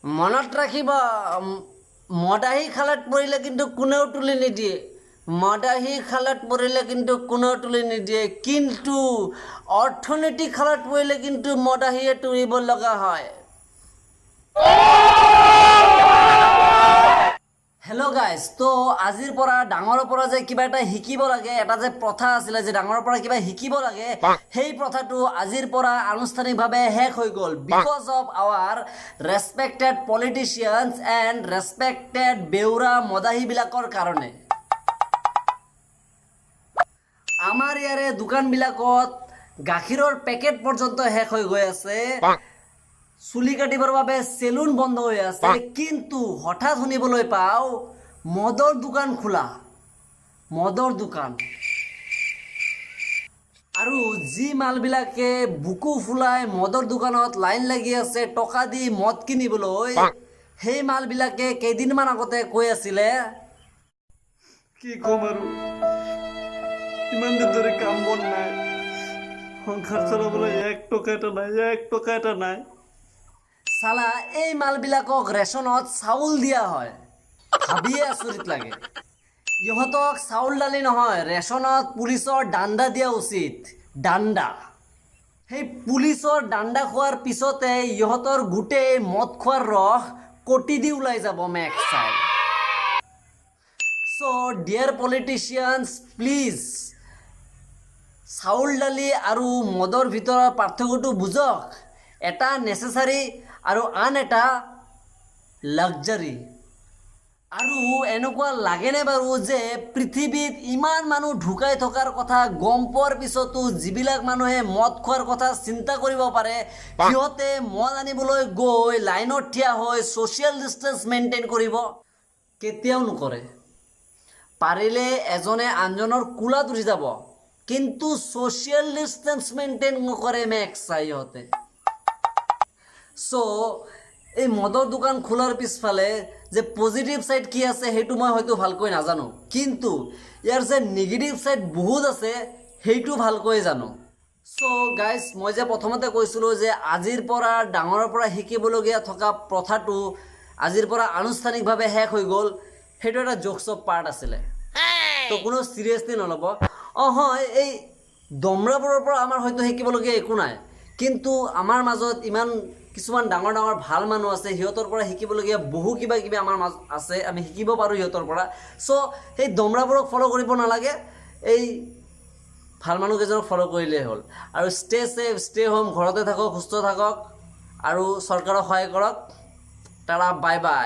মনত ৰাখিবা মদাহী খালত পৰিলে কিন্তু কোনেও তুলি নিদিয়ে মদাহী খালত পৰিলে কিন্তু কোনেও তুলি নিদিয়ে কিন্তু অৰ্থনৈতিক খালত পৰিলে কিন্তু মদাহীয়ে তুলিব লগা হয় হেল্ল' গাইজ তো আজিৰ পৰা ডাঙৰৰ পৰা যে কিবা এটা শিকিব লাগে এটা যে প্ৰথা আছিলে যে ডাঙৰৰ পৰা কিবা শিকিব লাগে সেই প্ৰথাটো আজিৰ পৰা আনুষ্ঠানিকভাৱে শেষ হৈ গ'ল because of hour respected পলিটিচিয়ানছ and respected বেউৰা মদাহীবিলাকৰ কাৰণে আমাৰ ইয়াৰে দোকানবিলাকত গাখীৰৰ পেকেট পৰ্যন্ত শেষ হৈ গৈ আছে চুলি কাটিবৰ বাবে সেলুন বন্ধ হৈ আছে কিন্তু হঠাৎ শুনিবলৈ পাও মদৰ দোকান খোলা মদৰ দোকান আৰু যি মালবিলাকে বুকু ফুলাই মদৰ দোকানত লাইন লাগি আছে টকা দি মদ কিনিবলৈ সেই মালবিলাকে কেইদিনমান আগতে কৈ আছিলে কি কম আৰু ইমান দিন ধৰি কাম বন নাই সংসাৰ চলাবলৈ 1 টকা এটা নাই সালা এই মালবিলাকক ৰেচনত চাউল দিয়া হয় ভাবিয়ে আচৰিত লাগে ইহঁতক চাউল দালি নহয় ৰেচনত পুলিচৰ ডাণ্ডা দিয়া উচিত ডাণ্ডা সেই পুলিচৰ ডাণ্ডা খোৱাৰ পিছতে ইহঁতৰ গোটেই মদ খোৱাৰ ৰস কটি দি ওলাই যাব মেক চাই চ' ডিয়াৰ পলিটিচিয়ানছ প্লিজ চাউল দালি আৰু মদৰ ভিতৰৰ পাৰ্থক্যটো বুজক এটা নেচেচাৰী আৰু আন এটা লাক্সাৰী আৰু এনেকুৱা লাগেনে বাৰু যে পৃথিৱীত ইমান মানুহ ঢুকাই থকাৰ কথা গম পোৱাৰ পিছতো যিবিলাক মানুহে মদ খোৱাৰ কথা চিন্তা কৰিব পাৰে সিহঁতে মদ আনিবলৈ গৈ লাইনত থিয় হৈ ছ'চিয়েল ডিষ্টেন্স মেইনটেইন কৰিব কেতিয়াও নকৰে পাৰিলে এজনে আনজনৰ কোলাত উঠি যাব কিন্তু ছ'চিয়েল ডিষ্টেন্স মেইনটেইন নকৰে মেক্স চাই সিহঁতে চ' এই মদৰ দোকান খোলাৰ পিছফালে যে পজিটিভ ছাইড কি আছে সেইটো মই হয়তো ভালকৈ নাজানো কিন্তু ইয়াৰ যে নিগেটিভ ছাইড বহুত আছে সেইটো ভালকৈ জানো চ' গাইজ মই যে প্ৰথমতে কৈছিলোঁ যে আজিৰ পৰা ডাঙৰৰ পৰা শিকিবলগীয়া থকা প্ৰথাটো আজিৰ পৰা আনুষ্ঠানিকভাৱে শেষ হৈ গ'ল সেইটো এটা জোকছ অফ পাৰ্ট আছিলে তো কোনো চিৰিয়াছলি নল'ব হয় এই দমৰাবোৰৰ পৰা আমাৰ হয়তো শিকিবলগীয়া একো নাই কিন্তু আমাৰ মাজত ইমান কিছুমান ডাঙৰ ডাঙৰ ভাল মানুহ আছে সিহঁতৰ পৰা শিকিবলগীয়া বহু কিবা কিবি আমাৰ মাজত আছে আমি শিকিব পাৰোঁ সিহঁতৰ পৰা চ' সেই দমৰাবোৰক ফ'ল' কৰিব নালাগে এই ভাল মানুহকেইজনক ফ'ল' কৰিলেই হ'ল আৰু ষ্টে ছেফ ষ্টে হোম ঘৰতে থাকক সুস্থ থাকক আৰু চৰকাৰক সহায় কৰক টাটা বাই বাই